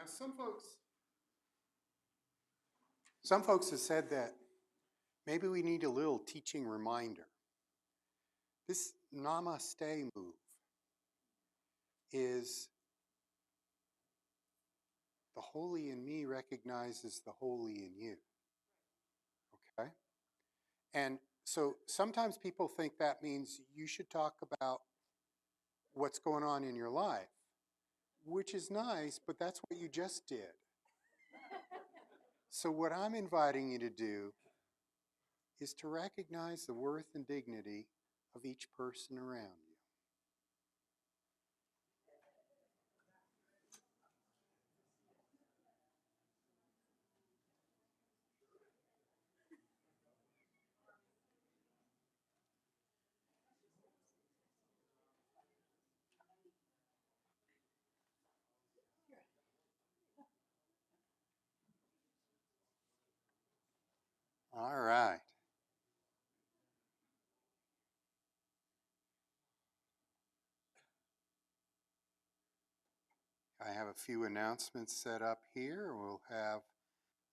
Now, some folks have said that maybe we need a little teaching reminder. This namaste move is the holy in me recognizes the holy in you. Okay? And so sometimes people think that means you should talk about what's going on in your life, which is nice, but that's what you just did. So what I'm inviting you to do is to recognize the worth and dignity of each person around you. All right. I have a few announcements set up here. We'll have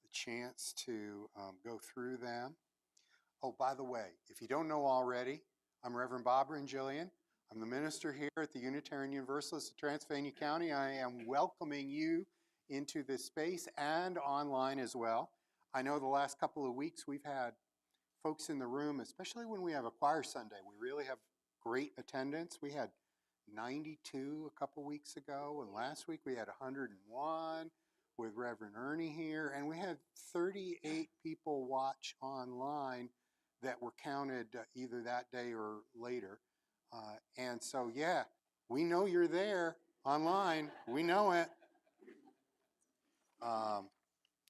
the chance to go through them. Oh, by the way, if you don't know already, I'm Reverend Bob Renjilian. I'm the minister here at the Unitarian Universalist of Transylvania County. I am welcoming you into this space and online as well. I know the last couple of weeks we've had folks in the room, especially when we have a choir Sunday. We really have great attendance. We had 92 a couple weeks ago, and last week we had 101 with Reverend Ernie here, and we had 38 people watch online that were counted either that day or later. And so, yeah, we know you're there online. We know it.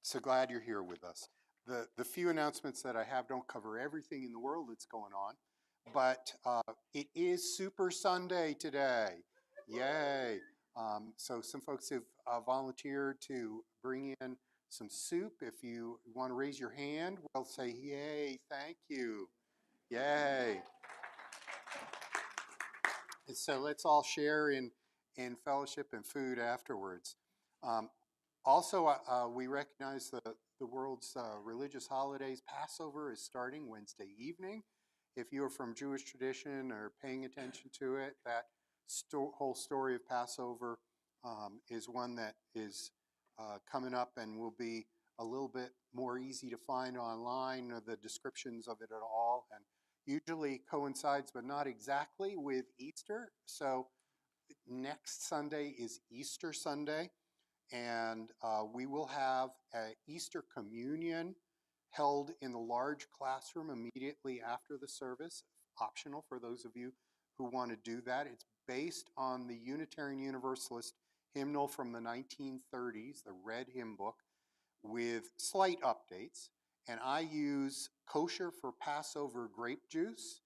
So glad you're here with us. The few announcements that I have don't cover everything in the world that's going on, but it is Super Sunday today. Yay. So some folks have volunteered to bring in some soup. If you want to raise your hand, we'll say, yay, thank you. Yay. And so let's all share in fellowship and food afterwards. Also, we recognize the world's religious holidays. Passover is starting Wednesday evening. If you are from Jewish tradition or paying attention to it, that whole story of Passover is one that is coming up and will be a little bit more easy to find online, the descriptions of it at all, and usually coincides, but not exactly, with Easter. So next Sunday is Easter Sunday. And we will have an Easter communion held in the large classroom immediately after the service, optional for those of you who want to do that. It's based on the Unitarian Universalist hymnal from the 1930s, the red hymn book, with slight updates. And I use kosher for Passover grape juice,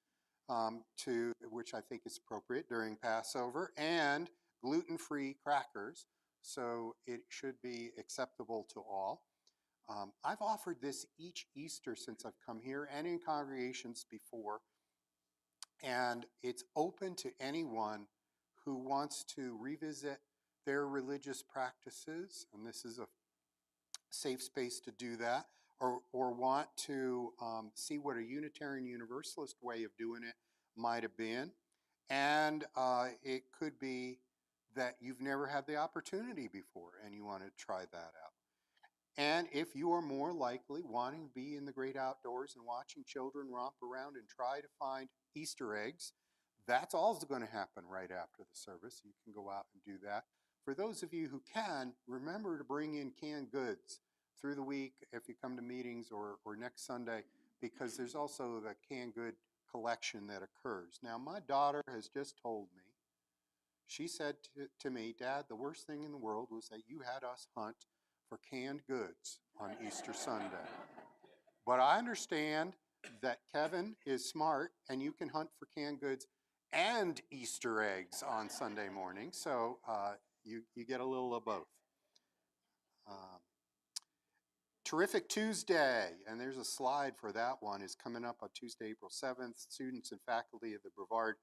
which I think is appropriate during Passover, and gluten-free crackers. So it should be acceptable to all. I've offered this each Easter since I've come here and in congregations before, and it's open to anyone who wants to revisit their religious practices, and this is a safe space to do that, or want to see what a Unitarian Universalist way of doing it might have been. And it could be that you've never had the opportunity before and you want to try that out. And if you are more likely wanting to be in the great outdoors and watching children romp around and try to find Easter eggs, that's also going to happen right after the service. You can go out and do that. For those of you who can, remember to bring in canned goods through the week if you come to meetings or next Sunday, because there's also the canned good collection that occurs. Now, my daughter has just told me, she said to me, Dad, the worst thing in the world was that you had us hunt for canned goods on Easter Sunday. But I understand that Kevin is smart and you can hunt for canned goods and Easter eggs on Sunday morning. So you get a little of both. Terrific Tuesday, and there's a slide for that one, is coming up on Tuesday, April 7th. Students and faculty of the Brevard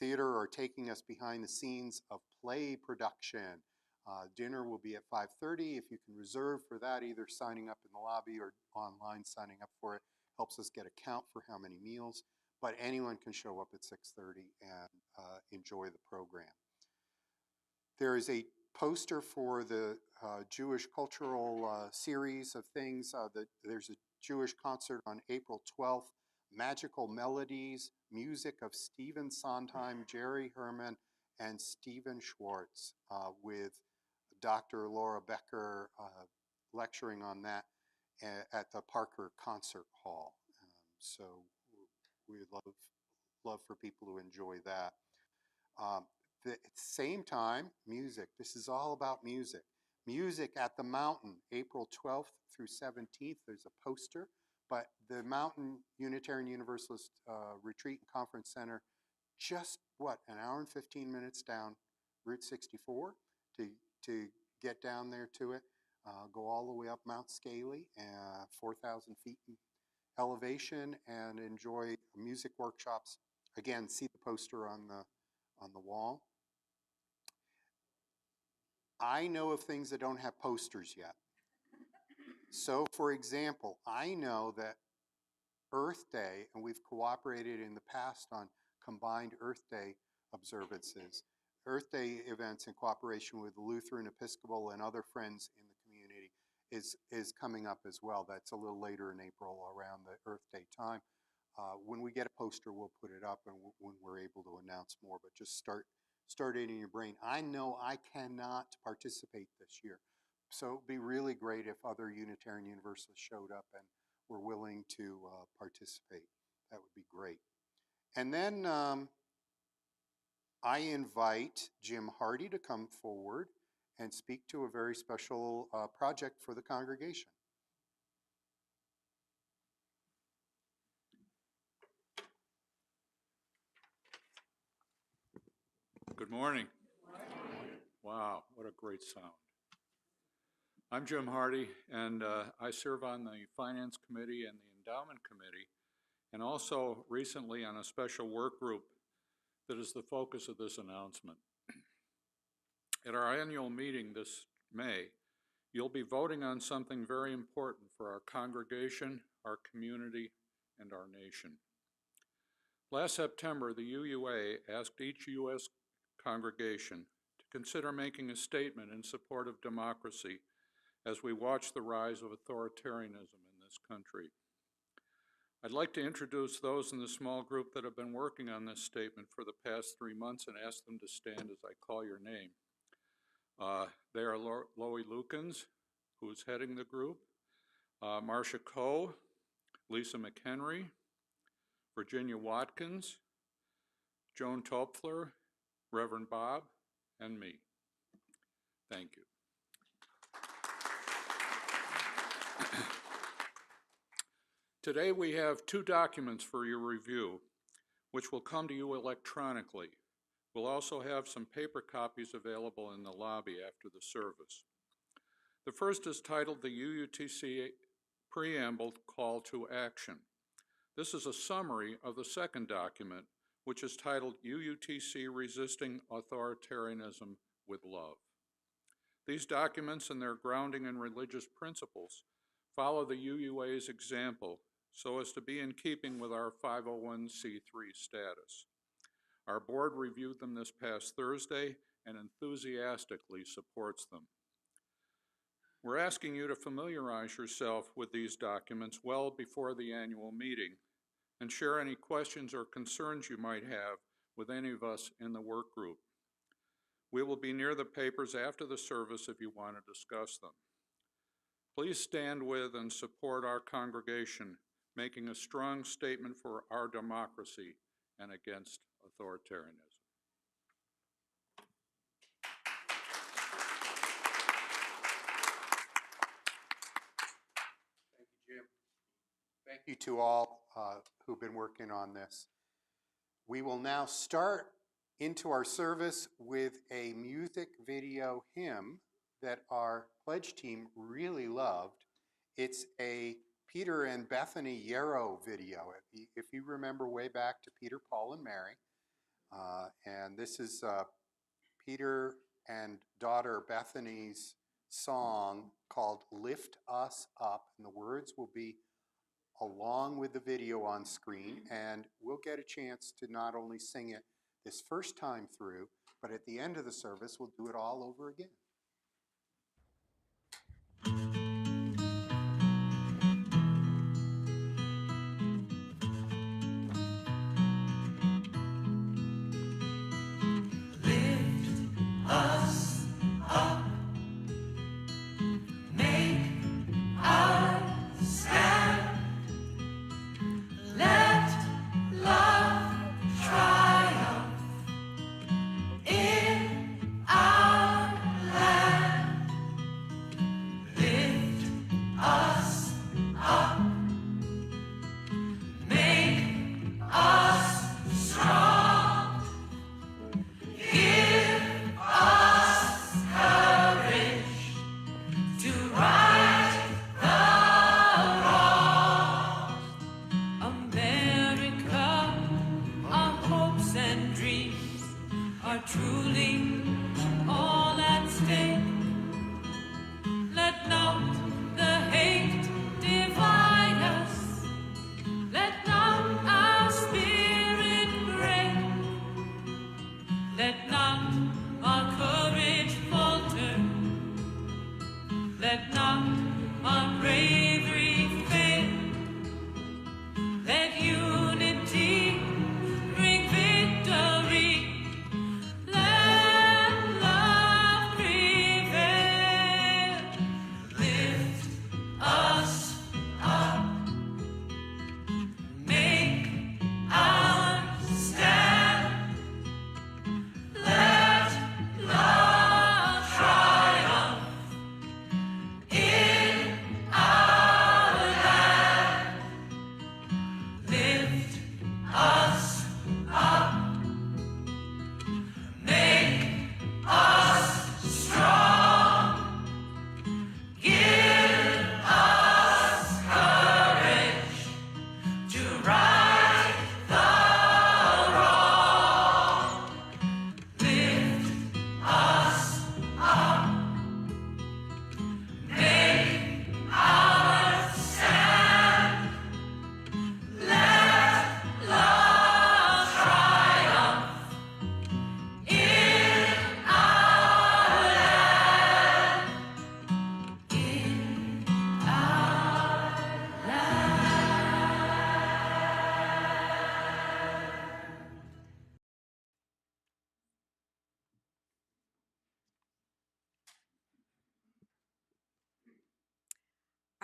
Theater are taking us behind the scenes of play production. Dinner will be at 5:30. If you can reserve for that, either signing up in the lobby or online signing up for it helps us get a count for how many meals. But anyone can show up at 6:30 and enjoy the program. There is a poster for the Jewish cultural series of things. There's a Jewish concert on April 12th. Magical Melodies, music of Stephen Sondheim, Jerry Herman, and Stephen Schwartz, with Dr. Laura Becker lecturing on that at the Parker Concert Hall. So we'd love for people to enjoy that. The same time, music. This is all about music. Music at the Mountain, April 12th through 17th. There's a poster, but the Mountain Unitarian Universalist Retreat and Conference Center, just an hour and 15 minutes down Route 64 to get down there to it. Go all the way up Mount Scaly, 4,000 feet in elevation, and enjoy music workshops. Again, see the poster on the wall. I know of things that don't have posters yet. So, for example, I know that Earth Day, and we've cooperated in the past on combined Earth Day observances, Earth Day events in cooperation with the Lutheran, Episcopal, and other friends in the community is coming up as well. That's a little later in April, around the Earth Day time. When we get a poster, we'll put it up, and when we're able to announce more, but just start it in your brain. I know I cannot participate this year, so it'd be really great if other Unitarian Universalists showed up and were willing to participate. That would be great. And then I invite Jim Hardy to come forward and speak to a very special project for the congregation. Good morning. Wow, what a great sound. I'm Jim Hardy, and I serve on the Finance Committee and the Endowment Committee, and also recently on a special work group that is the focus of this announcement. At our annual meeting this May, you'll be voting on something very important for our congregation, our community, and our nation. Last September, the UUA asked each U.S. congregation to consider making a statement in support of democracy as we watch the rise of authoritarianism in this country. I'd like to introduce those in the small group that have been working on this statement for the past 3 months and ask them to stand as I call your name. They are Loie Lukens, who is heading the group, Marcia Coe, Lisa McHenry, Virginia Watkins, Joan Topfler, Reverend Bob, and me. Thank you. Today we have 2 documents for your review, which will come to you electronically. We'll also have some paper copies available in the lobby after the service. The first is titled the UUTC Preamble Call to Action. This is a summary of the second document, which is titled UUTC Resisting Authoritarianism with Love. These documents and their grounding in religious principles follow the UUA's example so as to be in keeping with our 501c3 status. Our board reviewed them this past Thursday and enthusiastically supports them. We're asking you to familiarize yourself with these documents well before the annual meeting and share any questions or concerns you might have with any of us in the work group. We will be near the papers after the service if you want to discuss them. Please stand with and support our congregation, making a strong statement for our democracy and against authoritarianism. Thank you, Jim. Thank you to all who've been working on this. We will now start into our service with a music video hymn that our pledge team really loved. It's a Peter and Bethany Yarrow video. If you remember way back to Peter, Paul, and Mary. And this is Peter and daughter Bethany's song called Lift Us Up. And the words will be along with the video on screen, and we'll get a chance to not only sing it this first time through, but at the end of the service, we'll do it all over again.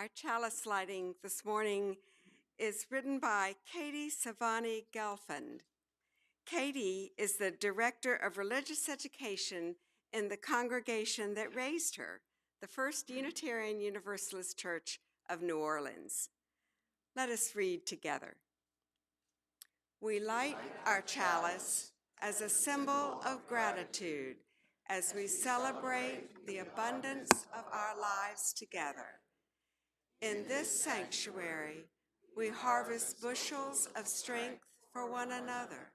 Our chalice lighting this morning is written by Katie Savani Gelfand. Katie is the Director of Religious Education in the congregation that raised her, the First Unitarian Universalist Church of New Orleans. Let us read together. We light our chalice as a symbol of gratitude as we celebrate the abundance of our lives together. In this sanctuary, we harvest bushels of strength for one another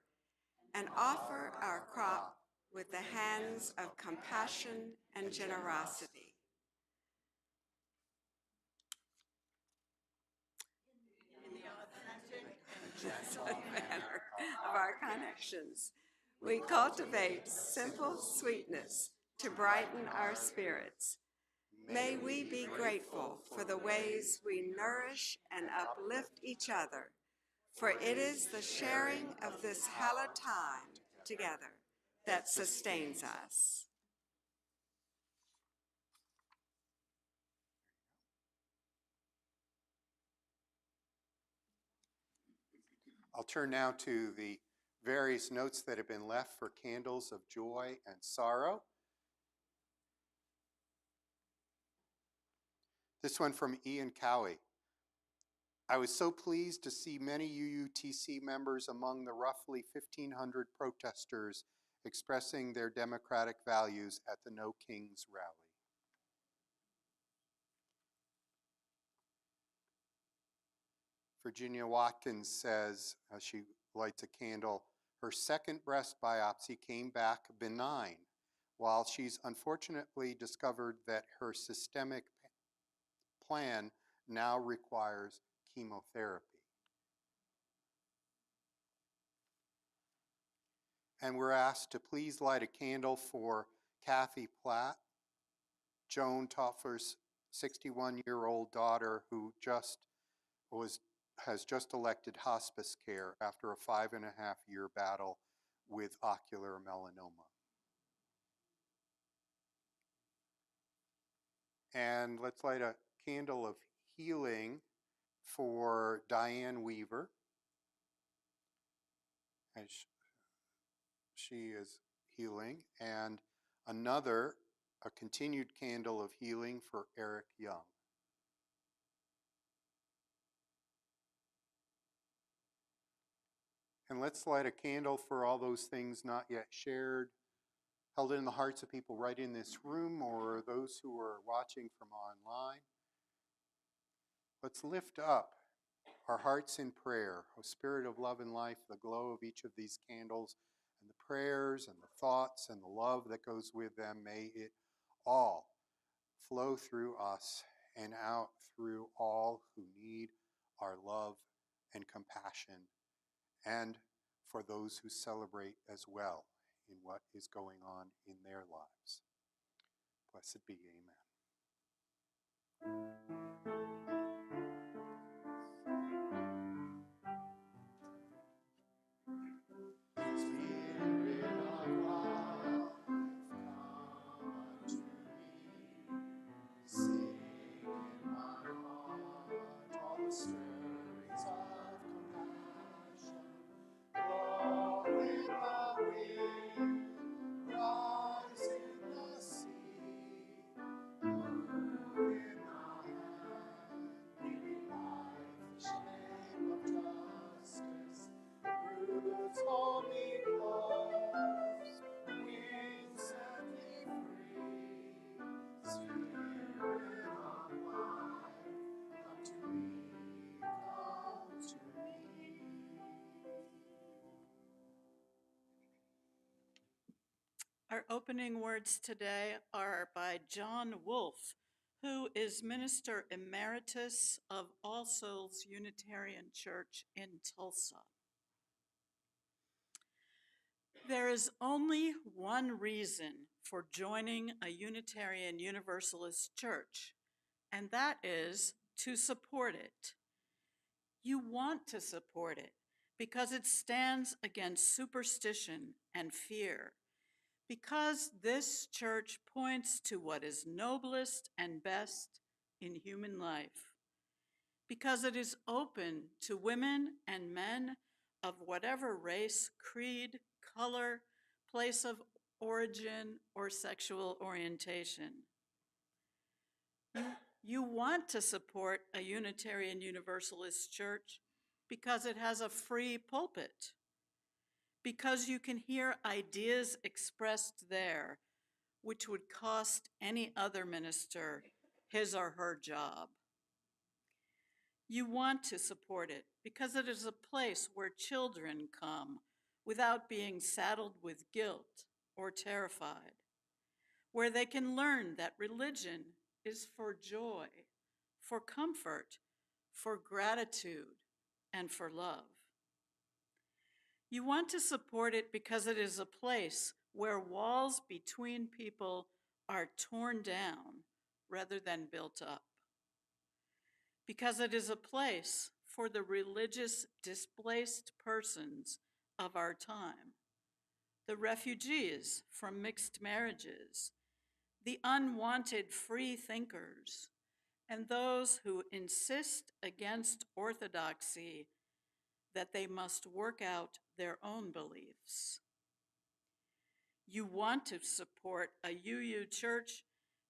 and offer our crop with the hands of compassion and generosity. In the authentic manner of our connections, we cultivate simple sweetness to brighten our spirits. May we be grateful for the ways we nourish and uplift each other, for it is the sharing of this hallowed time together that sustains us. I'll turn now to the various notes that have been left for candles of joy and sorrow. This one from Ian Cowie. I was so pleased to see many UUTC members among the roughly 1,500 protesters expressing their democratic values at the No Kings rally. Virginia Watkins says, as she lights a candle, her second breast biopsy came back benign. while she's unfortunately discovered that her systemic plan now requires chemotherapy. And we're asked to please light a candle for Kathy Platt, Joan Toffler's 61-year-old daughter who has just elected hospice care after a 5.5-year battle with ocular melanoma. And let's light a candle of healing for Diane Weaver, as she is healing, and a continued candle of healing for Eric Young. And let's light a candle for all those things not yet shared, held in the hearts of people right in this room or those who are watching from online. Let's lift up our hearts in prayer, O Spirit of love and life, the glow of each of these candles, and the prayers and the thoughts and the love that goes with them, may it all flow through us and out through all who need our love and compassion, and for those who celebrate as well in what is going on in their lives. Blessed be, amen. Spirit of love, come to me. Sing in my heart all the stories of compassion. Blow in the wind, rise in the sea, move in the hand, giving life the shape of justice. Roots hold me close, winds set me free. Spirit of life, come to me, come to me. Our opening words today are by John Wolfe, who is Minister Emeritus of All Souls Unitarian Church in Tulsa. There is only one reason for joining a Unitarian Universalist church, and that is to support it. You want to support it because it stands against superstition and fear, because this church points to what is noblest and best in human life, because it is open to women and men of whatever race, creed, color, place of origin, or sexual orientation. You want to support a Unitarian Universalist church because it has a free pulpit, because you can hear ideas expressed there which would cost any other minister his or her job. You want to support it because it is a place where children come without being saddled with guilt or terrified, where they can learn that religion is for joy, for comfort, for gratitude, and for love. You want to support it because it is a place where walls between people are torn down rather than built up, because it is a place for the religious displaced persons of our time, the refugees from mixed marriages, the unwanted free thinkers, and those who insist against orthodoxy that they must work out their own beliefs. You want to support a UU church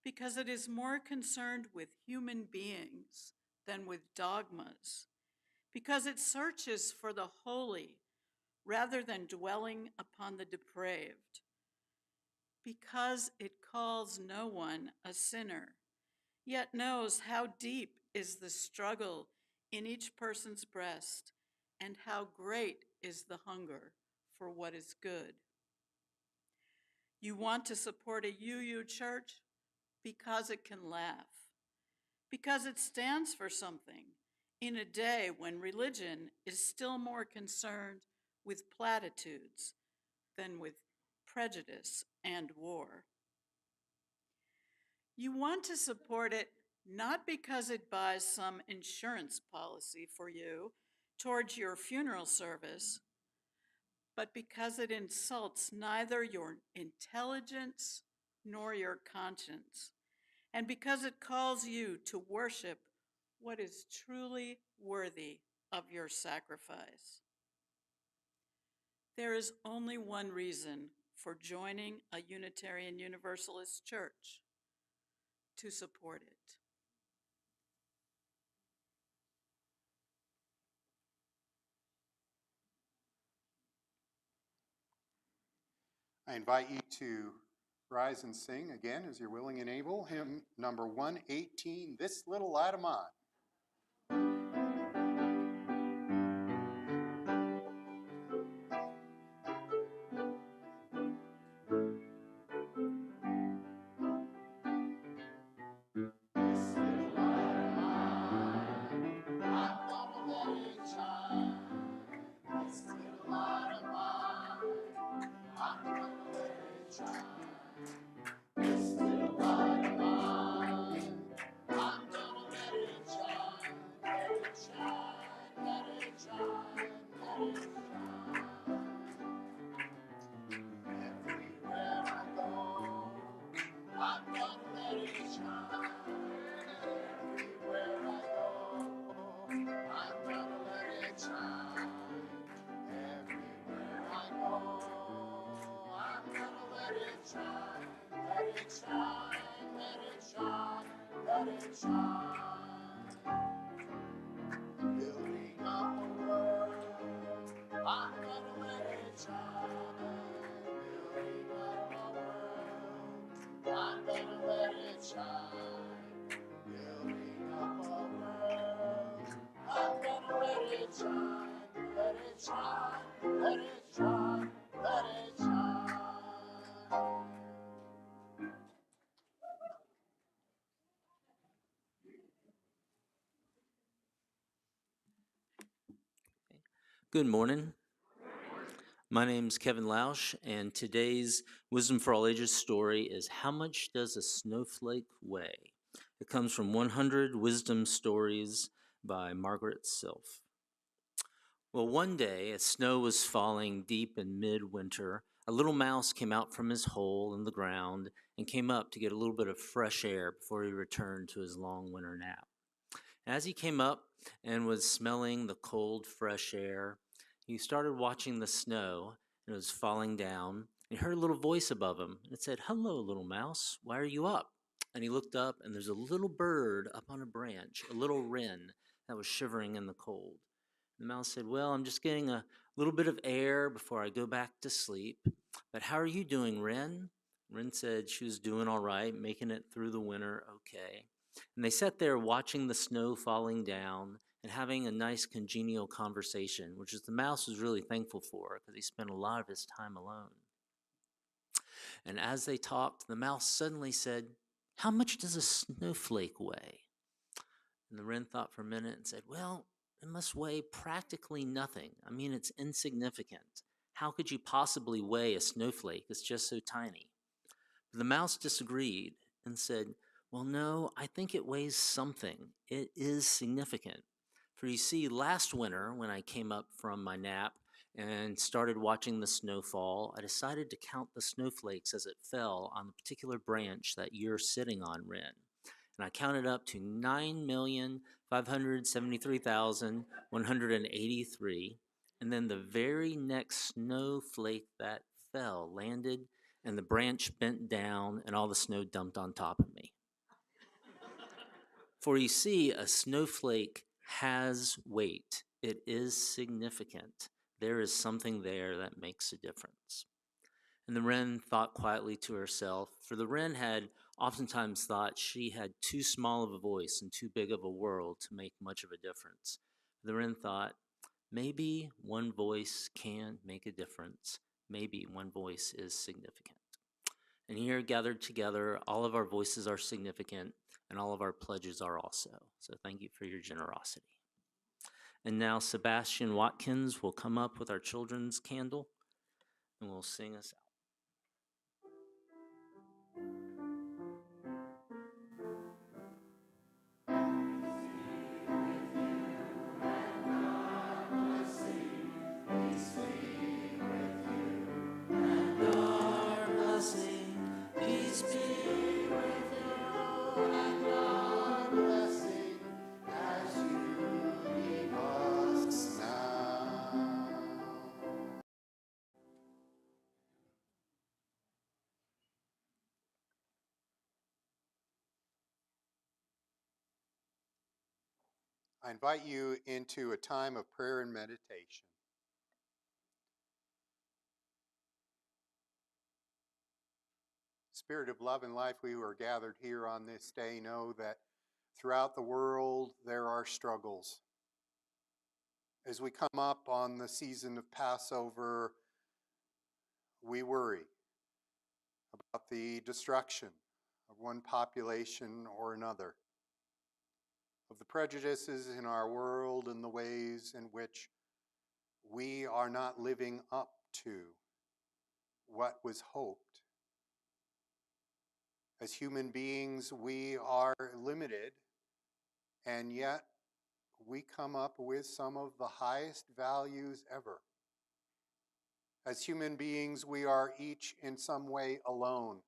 because it is more concerned with human beings than with dogmas, because it searches for the holy rather than dwelling upon the depraved, because it calls no one a sinner, yet knows how deep is the struggle in each person's breast and how great is the hunger for what is good. You want to support a UU church because it can laugh, because it stands for something in a day when religion is still more concerned with platitudes than with prejudice and war. You want to support it not because it buys some insurance policy for you towards your funeral service, but because it insults neither your intelligence nor your conscience, and because it calls you to worship what is truly worthy of your sacrifice. There is only one reason for joining a Unitarian Universalist church: to support it. I invite you to rise and sing again as you're willing and able. Hymn number 118, This Little Light of Mine. Good morning. My name's Kevin Lausch, and today's Wisdom for All Ages story is How Much Does a Snowflake Weigh? It comes from 100 Wisdom Stories by Margaret Silf. Well, one day, as snow was falling deep in midwinter, a little mouse came out from his hole in the ground and came up to get a little bit of fresh air before he returned to his long winter nap. As he came up and was smelling the cold, fresh air, he started watching the snow, and it was falling down. He heard a little voice above him, and it said, "Hello, little mouse, why are you up?" And he looked up, and there's a little bird up on a branch, a little wren that was shivering in the cold. The mouse said, "Well, I'm just getting a little bit of air before I go back to sleep. But how are you doing, Wren?" Wren said she was doing all right, making it through the winter okay. And they sat there watching the snow falling down and having a nice congenial conversation, which is the mouse was really thankful for because he spent a lot of his time alone. And as they talked, the mouse suddenly said, "How much does a snowflake weigh?" And the wren thought for a minute and said, "Well, it must weigh practically nothing. I mean, it's insignificant. How could you possibly weigh a snowflake? It's just so tiny." But the mouse disagreed and said, "Well, no, I think it weighs something. It is significant. For you see, last winter when I came up from my nap and started watching the snowfall, I decided to count the snowflakes as it fell on the particular branch that you're sitting on, Wren. And I counted up to 9,573,183. And then the very next snowflake that fell landed, and the branch bent down, and all the snow dumped on top of me. For you see, a snowflake has weight. It is significant. There is something there that makes a difference." And the wren thought quietly to herself, for the wren had oftentimes thought she had too small of a voice and too big of a world to make much of a difference. The wren thought, maybe one voice can make a difference. Maybe one voice is significant. And here, gathered together, all of our voices are significant, and all of our pledges are also. So thank you for your generosity. And now Sebastian Watkins will come up with our children's candle, and will sing us out. I invite you into a time of prayer and meditation. Spirit of love and life, we who are gathered here on this day know that throughout the world there are struggles. As we come up on the season of Passover, we worry about the destruction of one population or another, of the prejudices in our world and the ways in which we are not living up to what was hoped. As human beings, we are limited, and yet we come up with some of the highest values ever. As human beings, we are each in some way alone,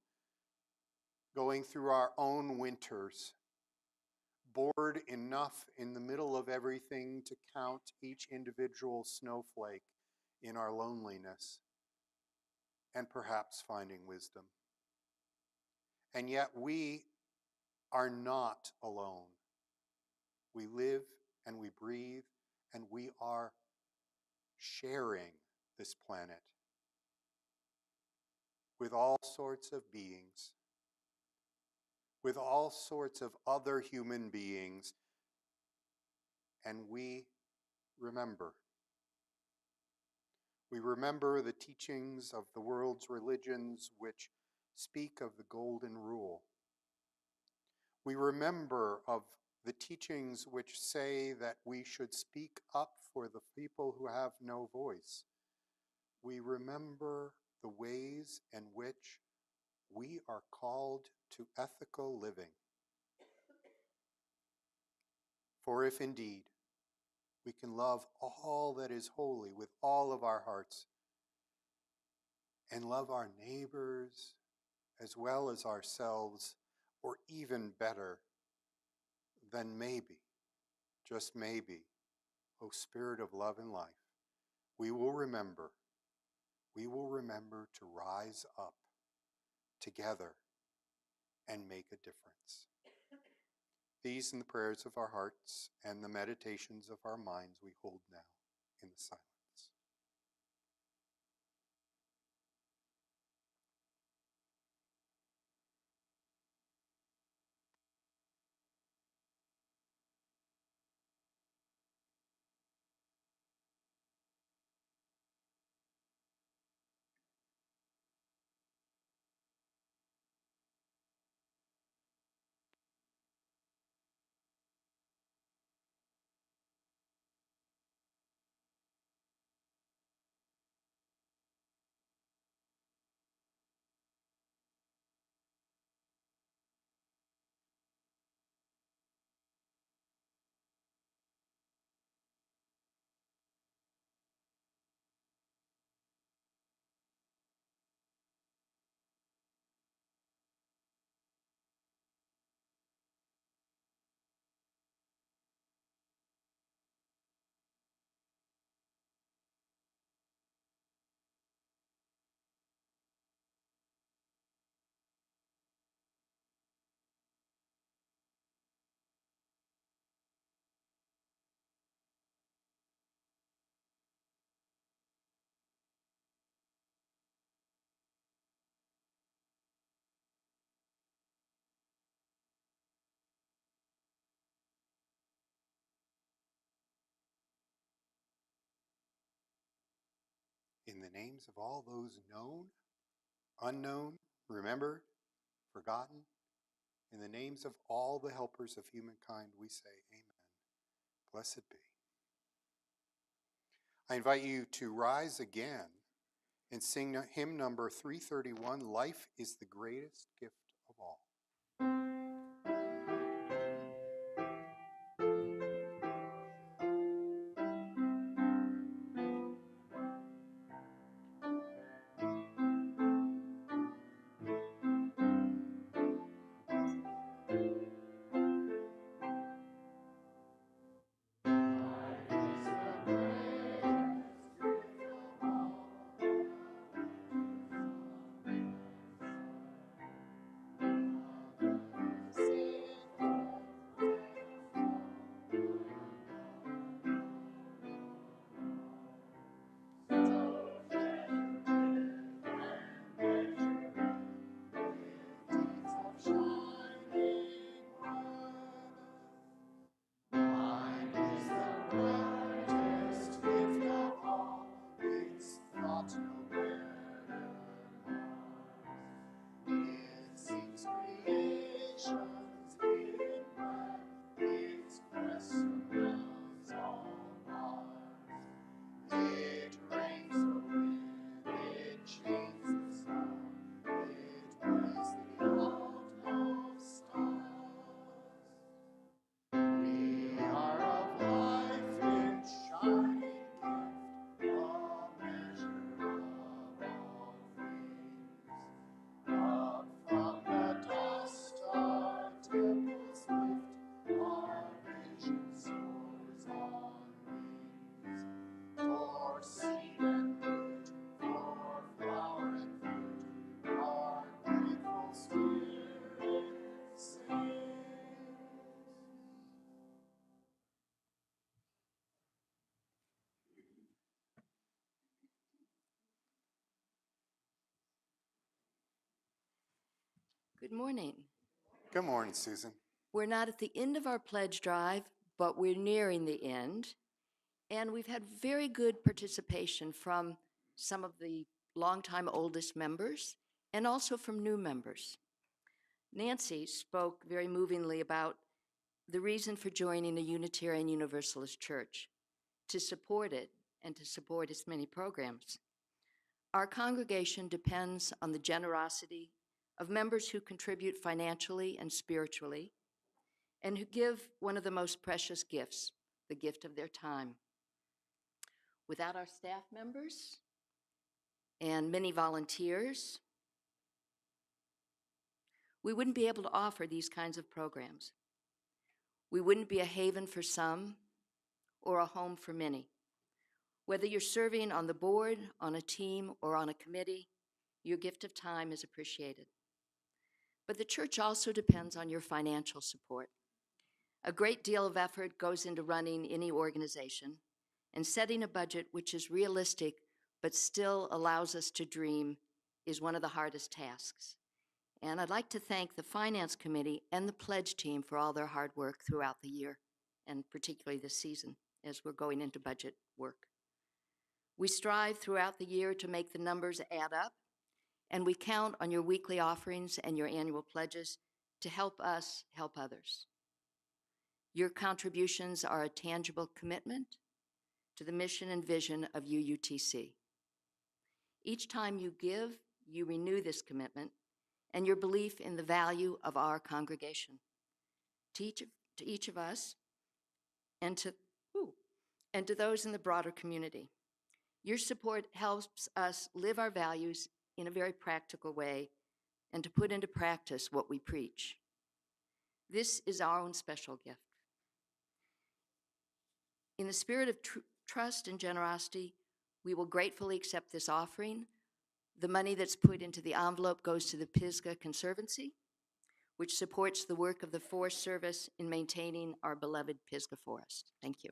going through our own winters, bored enough in the middle of everything to count each individual snowflake in our loneliness, and perhaps finding wisdom. And yet we are not alone. We live and we breathe and we are sharing this planet with all sorts of beings, with all sorts of other human beings, and we remember. We remember the teachings of the world's religions which speak of the golden rule. We remember of the teachings which say that we should speak up for the people who have no voice. We remember the ways in which we are called to ethical living. For if indeed we can love all that is holy with all of our hearts, and love our neighbors as well as ourselves, or even better, then maybe, just maybe, O Spirit of love and life, we will remember to rise up together and make a difference. These and the prayers of our hearts and the meditations of our minds we hold now in the silence. In the names of all those known, unknown, remembered, forgotten. In the names of all the helpers of humankind, we say amen. Blessed be. I invite you to rise again and sing hymn number 331, Life is the Greatest Gift of All. Good morning. Good morning, Susan. We're not at the end of our pledge drive, but we're nearing the end. And we've had very good participation from some of the longtime oldest members and also from new members. Nancy spoke very movingly about the reason for joining a Unitarian Universalist church, to support it and to support its many programs. Our congregation depends on the generosity of members who contribute financially and spiritually, and who give one of the most precious gifts, the gift of their time. Without our staff members and many volunteers, we wouldn't be able to offer these kinds of programs. We wouldn't be a haven for some or a home for many. Whether you're serving on the board, on a team, or on a committee, your gift of time is appreciated. But the church also depends on your financial support. A great deal of effort goes into running any organization, and setting a budget which is realistic but still allows us to dream is one of the hardest tasks. And I'd like to thank the Finance Committee and the Pledge team for all their hard work throughout the year, and particularly this season as we're going into budget work. We strive throughout the year to make the numbers add up, and we count on your weekly offerings and your annual pledges to help us help others. Your contributions are a tangible commitment to the mission and vision of UUTC. Each time you give, you renew this commitment and your belief in the value of our congregation. To each of us and to those in the broader community. Your support helps us live our values in a very practical way and to put into practice what we preach. This is our own special gift. In the spirit of trust and generosity, we will gratefully accept this offering. The money that's put into the envelope goes to the Pisgah Conservancy, which supports the work of the Forest Service in maintaining our beloved Pisgah Forest. Thank you.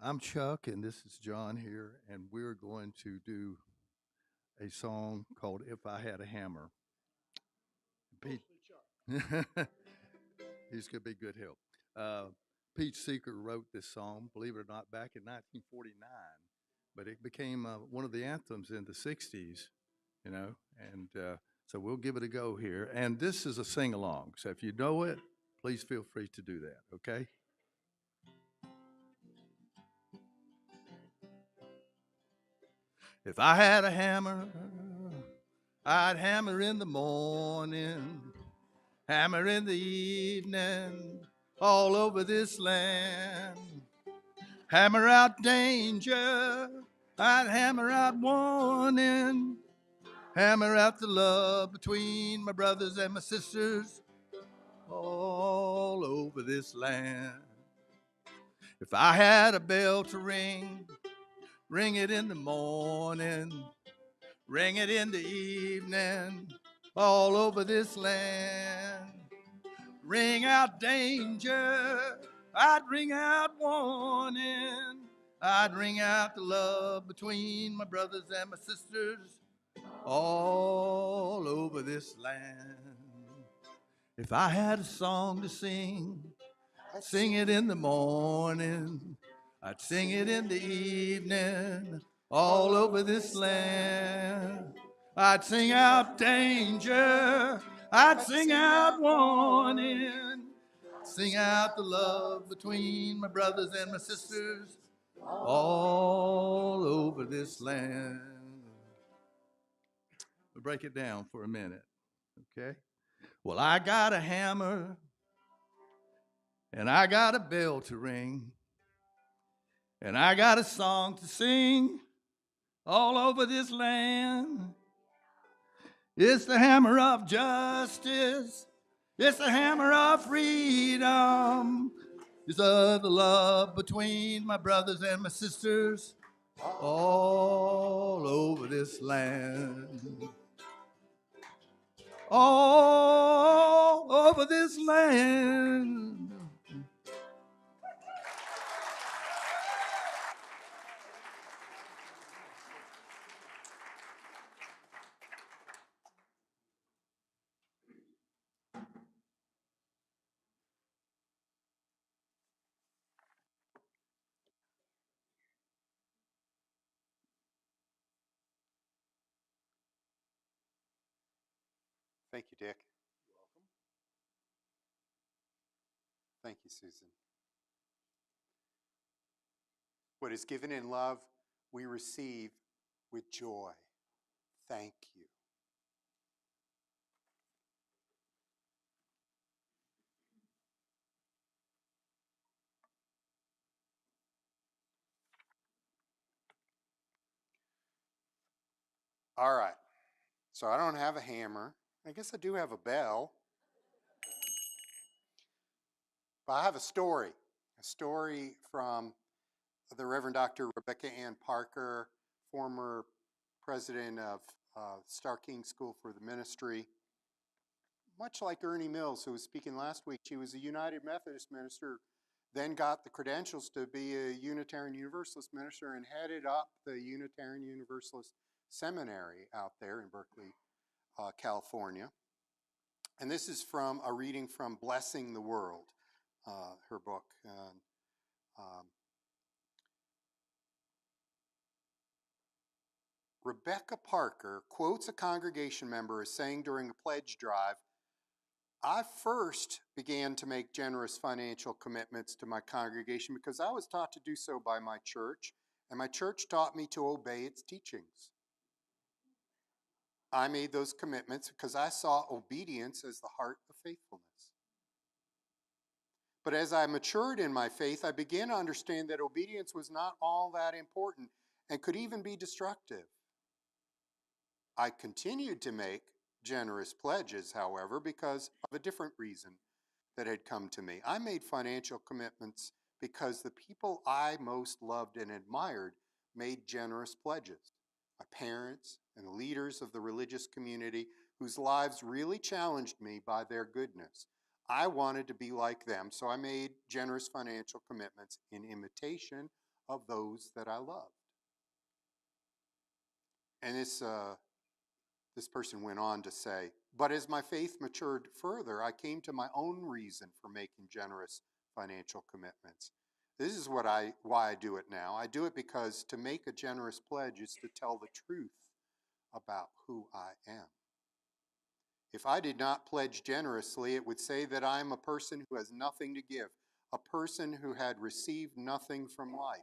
I'm Chuck, and this is John here, and we're going to do a song called If I Had a Hammer. Pete, he's going to be good help. Pete Seeker wrote this song, believe it or not, back in 1949, but it became one of the anthems in the 60s, you know, and so we'll give it a go here. And this is a sing-along, so if you know it, please feel free to do that, okay? If I had a hammer, I'd hammer in the morning, hammer in the evening, all over this land. Hammer out danger, I'd hammer out warning, hammer out the love between my brothers and my sisters, all over this land. If I had a bell to ring, ring it in the morning, ring it in the evening, all over this land. Ring out danger, I'd ring out warning, I'd ring out the love between my brothers and my sisters, all over this land. If I had a song to sing, I'd sing it in the morning, I'd sing it in the evening, all over this land. I'd sing out danger, I'd sing out warning, sing out the love between my brothers and my sisters, all over this land. We'll break it down for a minute, okay? Well, I got a hammer, and I got a bell to ring, and I got a song to sing all over this land. It's the hammer of justice. It's the hammer of freedom. It's the love between my brothers and my sisters all over this land. All over this land. Thank you, Dick. You're welcome. Thank you, Susan. What is given in love, we receive with joy. Thank you. All right. So I don't have a hammer. I guess I do have a bell. But I have a story from the Reverend Dr. Rebecca Ann Parker, former president of Starr King School for the Ministry. Much like Ernie Mills, who was speaking last week, she was a United Methodist minister, then got the credentials to be a Unitarian Universalist minister and headed up the Unitarian Universalist Seminary out there in Berkeley, California. And this is from a reading from Blessing the World, her book. Rebecca Parker quotes a congregation member as saying during a pledge drive, I first began to make generous financial commitments to my congregation because I was taught to do so by my church, and my church taught me to obey its teachings. I made those commitments because I saw obedience as the heart of faithfulness. But as I matured in my faith, I began to understand that obedience was not all that important and could even be destructive. I continued to make generous pledges, however, because of a different reason that had come to me. I made financial commitments because the people I most loved and admired made generous pledges. My parents and the leaders of the religious community whose lives really challenged me by their goodness. I wanted to be like them, so I made generous financial commitments in imitation of those that I loved. And this person went on to say, but as my faith matured further, I came to my own reason for making generous financial commitments. This is why I do it now. I do it because to make a generous pledge is to tell the truth about who I am. If I did not pledge generously, it would say that I am a person who has nothing to give, a person who had received nothing from life,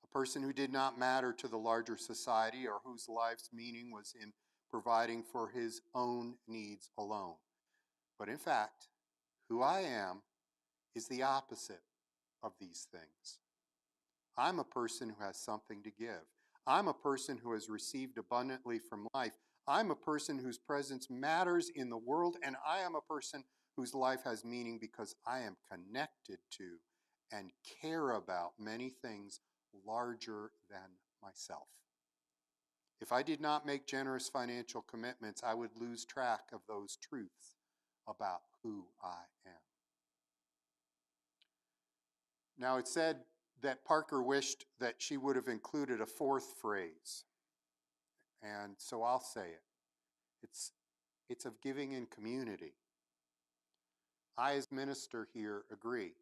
a person who did not matter to the larger society or whose life's meaning was in providing for his own needs alone. But in fact, who I am is the opposite of these things. I'm a person who has something to give. I'm a person who has received abundantly from life. I'm a person whose presence matters in the world, and I am a person whose life has meaning because I am connected to and care about many things larger than myself. If I did not make generous financial commitments, I would lose track of those truths about who I am. Now, it's said that Parker wished that she would have included a fourth phrase, and so I'll say it. It's of giving in community. I, as minister here, agree.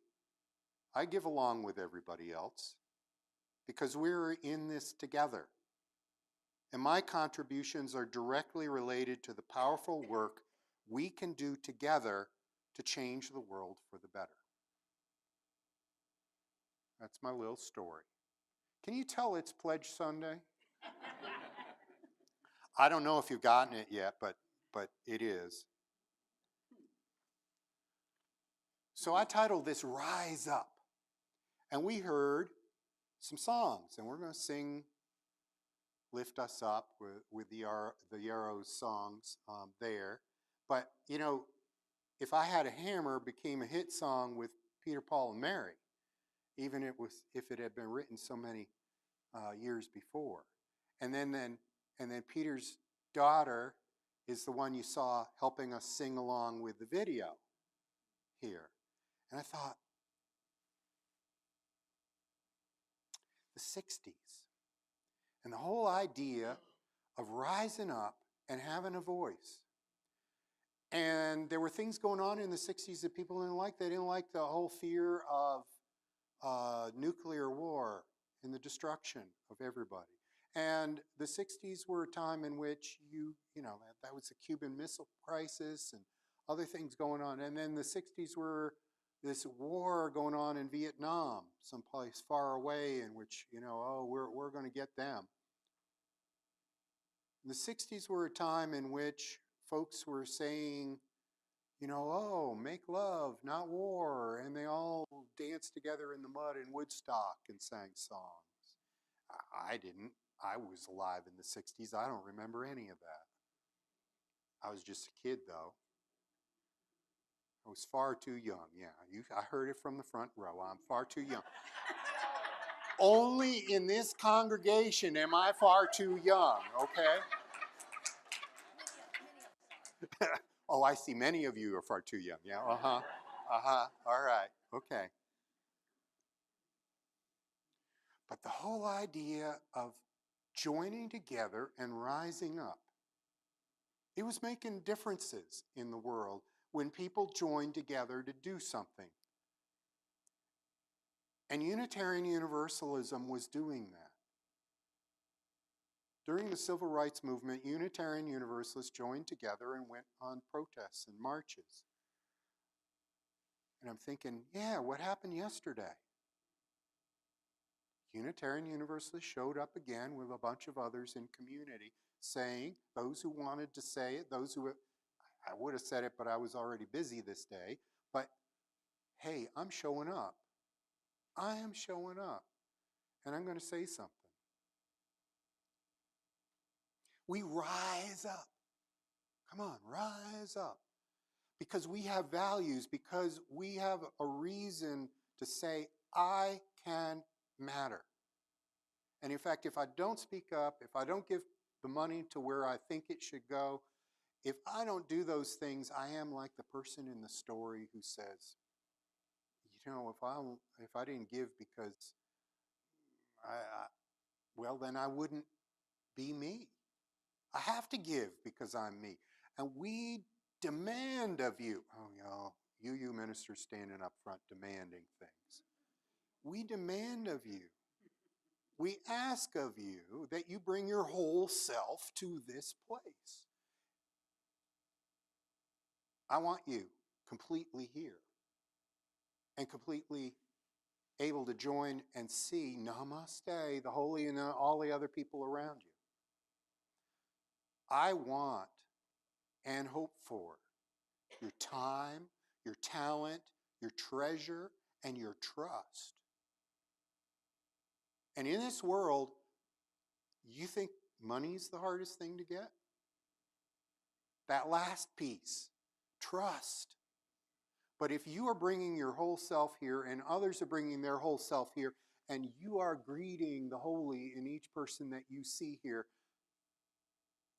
I give along with everybody else because we're in this together. And my contributions are directly related to the powerful work we can do together to change the world for the better. That's my little story. Can you tell it's Pledge Sunday? I don't know if you've gotten it yet, but it is. So I titled this Rise Up. And we heard some songs, and we're going to sing Lift Us Up with the Yarrows songs there. But, you know, If I Had a Hammer became a hit song with Peter, Paul, and Mary, even if it had been written so many years before. And then Peter's daughter is the one you saw helping us sing along with the video here. And I thought, the 60s, and the whole idea of rising up and having a voice. And there were things going on in the 60s that people didn't like. They didn't like the whole fear of nuclear war and the destruction of everybody. And the 60s were a time in which that was the Cuban Missile Crisis and other things going on. And then the 60s were this war going on in Vietnam, someplace far away, in which, we're going to get them. The 60s were a time in which folks were saying, make love, not war. And they all danced together in the mud in Woodstock and sang songs. I didn't. I was alive in the 60s. I don't remember any of that. I was just a kid, though. I was far too young. Yeah, I heard it from the front row. I'm far too young. Only in this congregation am I far too young, okay? Oh, I see many of you are far too young. Yeah, all right, okay. But the whole idea of joining together and rising up, it was making differences in the world when people joined together to do something. And Unitarian Universalism was doing that. During the Civil Rights Movement, Unitarian Universalists joined together and went on protests and marches. And I'm thinking, what happened yesterday? Unitarian Universalists showed up again with a bunch of others in community saying, those who wanted to say it, those who, I would have said it, but I was already busy this day, but hey, I'm showing up. I am showing up, and I'm going to say something. We rise up. Come on, rise up. Because we have values, because we have a reason to say, I can matter. And in fact, if I don't speak up, if I don't give the money to where I think it should go, if I don't do those things, I am like the person in the story who says, if I didn't give because well, then I wouldn't be me. I have to give because I'm me. And we demand of you. Oh, y'all, you ministers standing up front demanding things. We demand of you. We ask of you that you bring your whole self to this place. I want you completely here and completely able to join and see Namaste, the holy, and all the other people around you. I want and hope for your time, your talent, your treasure, and your trust. And in this world, you think money's the hardest thing to get? That last piece, trust. But if you are bringing your whole self here and others are bringing their whole self here, and you are greeting the holy in each person that you see here,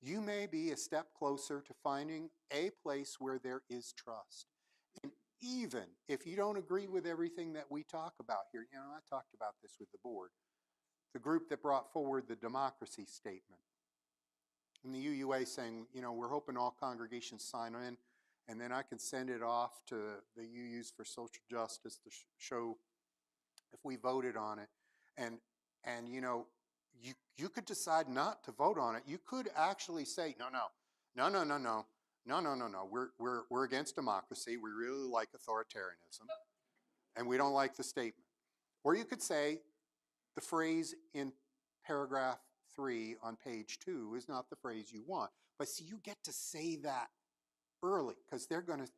you may be a step closer to finding a place where there is trust. And even if you don't agree with everything that we talk about here, I talked about this with the board, the group that brought forward the democracy statement, and the UUA saying, we're hoping all congregations sign in, and then I can send it off to the UUs for social justice to show if we voted on it. And you could decide not to vote on it. You could actually say, no. We're against democracy. We really like authoritarianism, and we don't like the statement. Or you could say the phrase in paragraph 3 on page 2 is not the phrase you want. But see, you get to say that early because they're going to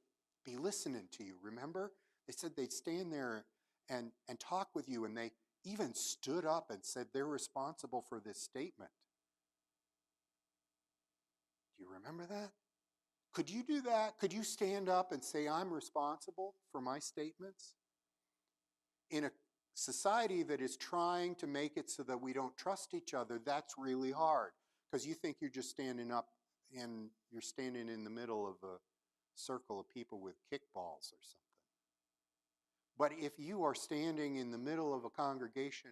be listening to you. Remember? They said they'd stand there and talk with you, and they even stood up and said they're responsible for this statement. Do you remember that? Could you do that? Could you stand up and say, I'm responsible for my statements? In a society that is trying to make it so that we don't trust each other, that's really hard because you think you're just standing up and you're standing in the middle of a circle of people with kickballs or something. But if you are standing in the middle of a congregation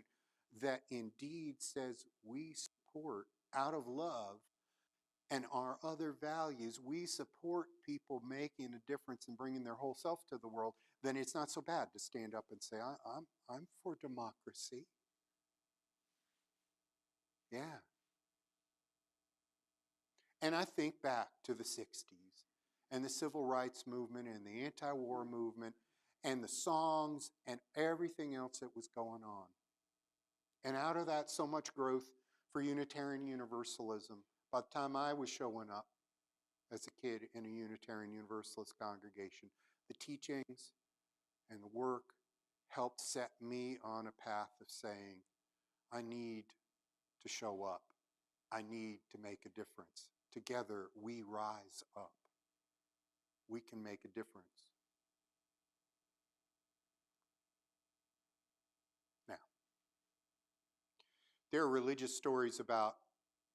that indeed says we support out of love and our other values, we support people making a difference and bringing their whole self to the world, then it's not so bad to stand up and say, I'm for democracy. Yeah. And I think back to the 60s and the civil rights movement and the anti-war movement and the songs and everything else that was going on. And out of that, so much growth for Unitarian Universalism. By the time I was showing up as a kid in a Unitarian Universalist congregation, the teachings and the work helped set me on a path of saying, I need to show up. I need to make a difference. Together, we rise up. We can make a difference. Now, there are religious stories about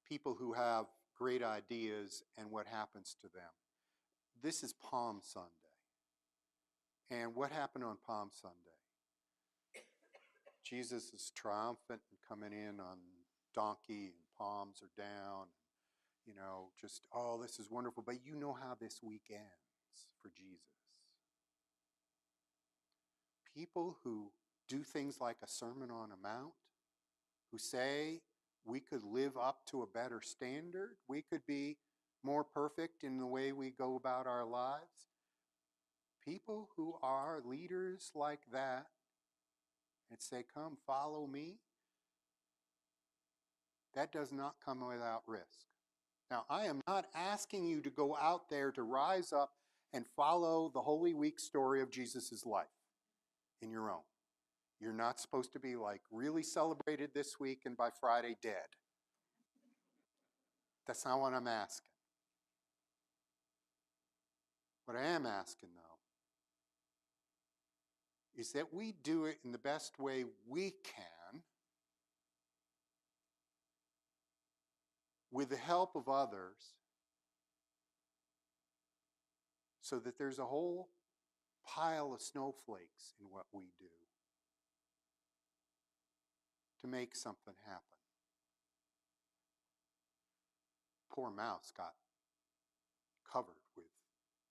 people who have great ideas and what happens to them. This is Palm Sunday. And what happened on Palm Sunday? Jesus is triumphant and coming in on donkey, and palms are down. Just, oh, this is wonderful. But you know how this week ends for Jesus. People who do things like a Sermon on a Mount, who say we could live up to a better standard, we could be more perfect in the way we go about our lives. People who are leaders like that and say, come, follow me, that does not come without risk. Now, I am not asking you to go out there to rise up and follow the Holy Week story of Jesus' life in your own. You're not supposed to be like really celebrated this week and by Friday dead. That's not what I'm asking. What I am asking, though, is that we do it in the best way we can with the help of others so that there's a whole pile of snowflakes in what we do. to make something happen. Poor mouse got covered with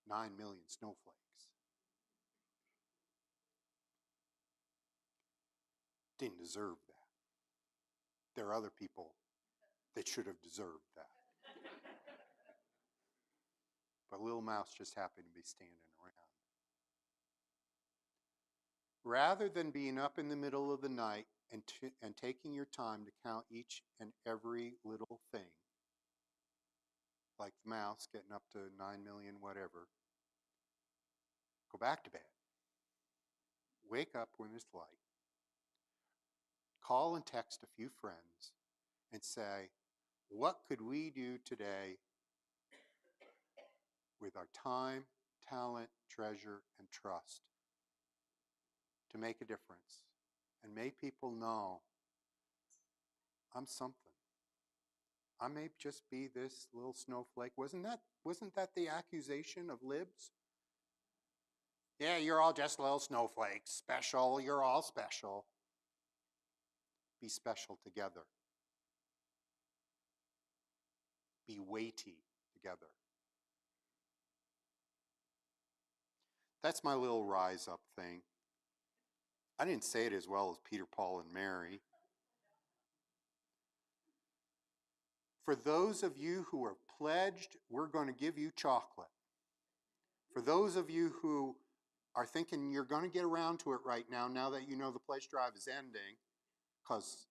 9 million snowflakes. Didn't deserve that. There are other people that should have deserved that. But little mouse just happened to be standing around. Rather than being up in the middle of the night and taking your time to count each and every little thing, like the mouse getting up to 9 million whatever, go back to bed. Wake up when it's light. Call and text a few friends and say, what could we do today with our time, talent, treasure, and trust to make a difference and make people know I'm something. I may just be this little snowflake. Wasn't that the accusation of libs? Yeah, you're all just little snowflakes. Special, you're all special. Be special together. Be weighty together. That's my little rise up thing. I didn't say it as well as Peter, Paul, and Mary. For those of you who are pledged, we're going to give you chocolate. For those of you who are thinking you're going to get around to it right now that you know the pledge drive is ending, because,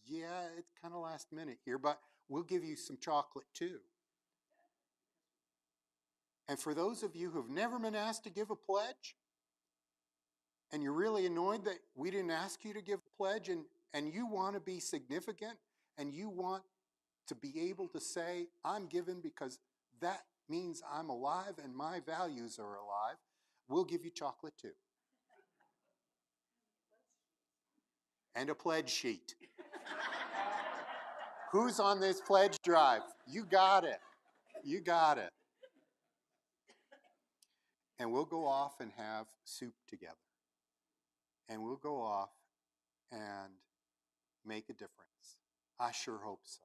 yeah, it's kind of last minute here, but we'll give you some chocolate too. And for those of you who've never been asked to give a pledge, and you're really annoyed that we didn't ask you to give a pledge, and you want to be significant, and you want to be able to say, I'm given because that means I'm alive and my values are alive, we'll give you chocolate too. And a pledge sheet. Who's on this pledge drive? You got it. You got it. And we'll go off and have soup together. And we'll go off and make a difference. I sure hope so.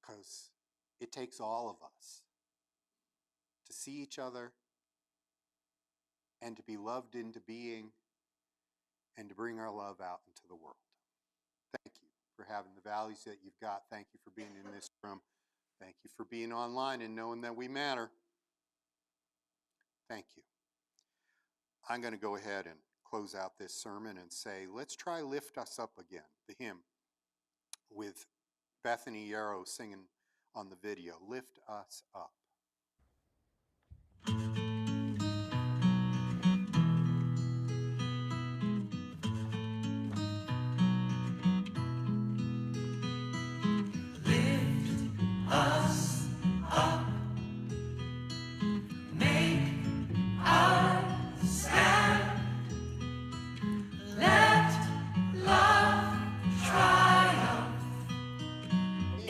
Because it takes all of us to see each other and to be loved into being and to bring our love out into the world. Thank you for having the values that you've got. Thank you for being in this room. Thank you for being online and knowing that we matter. Thank you. I'm going to go ahead and close out this sermon and say, let's try Lift Us Up Again, the hymn, with Bethany Yarrow singing on the video, Lift Us Up.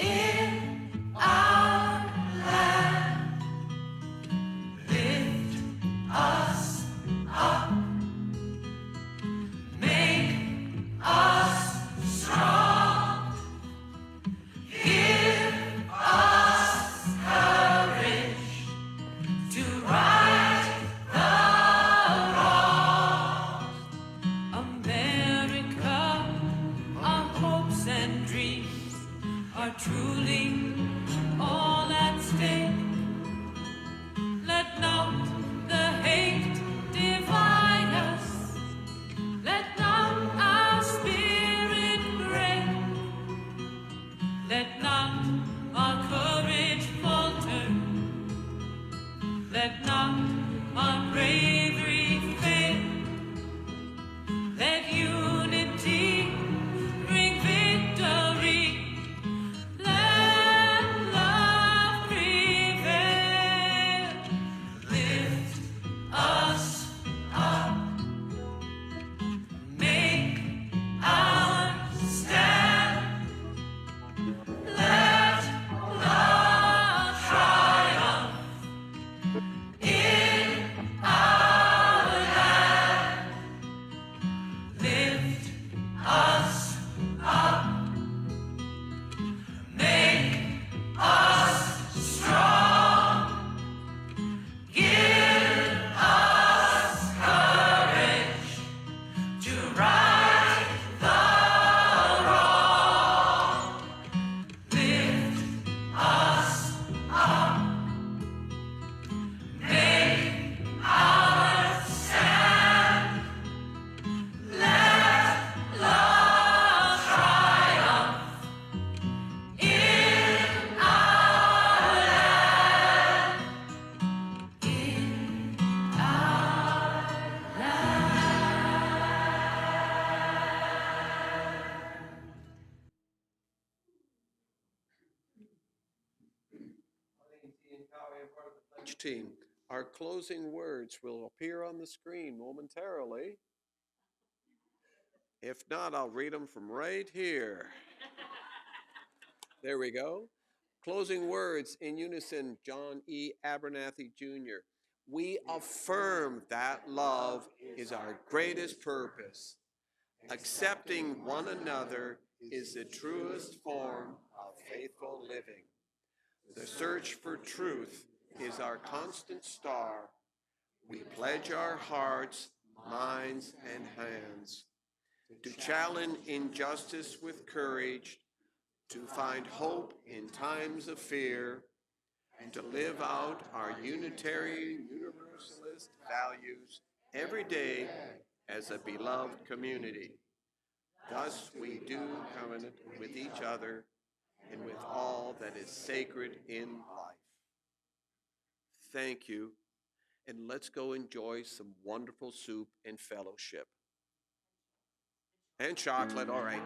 In our land, lift much, team. Our closing words will appear on the screen momentarily. If not, I'll read them from right here. There we go. Closing words in unison, John E. Abernathy Jr. We affirm that love is our greatest purpose. Accepting one another is the truest form of faithful living. The search for truth is our constant star. We pledge our hearts, minds, and hands to challenge injustice with courage, to find hope in times of fear, and to live out our Unitarian Universalist values every day as a beloved community. Thus we do covenant with each other and with all that is sacred in life. Thank you, and let's go enjoy some wonderful soup and fellowship. And chocolate, all right.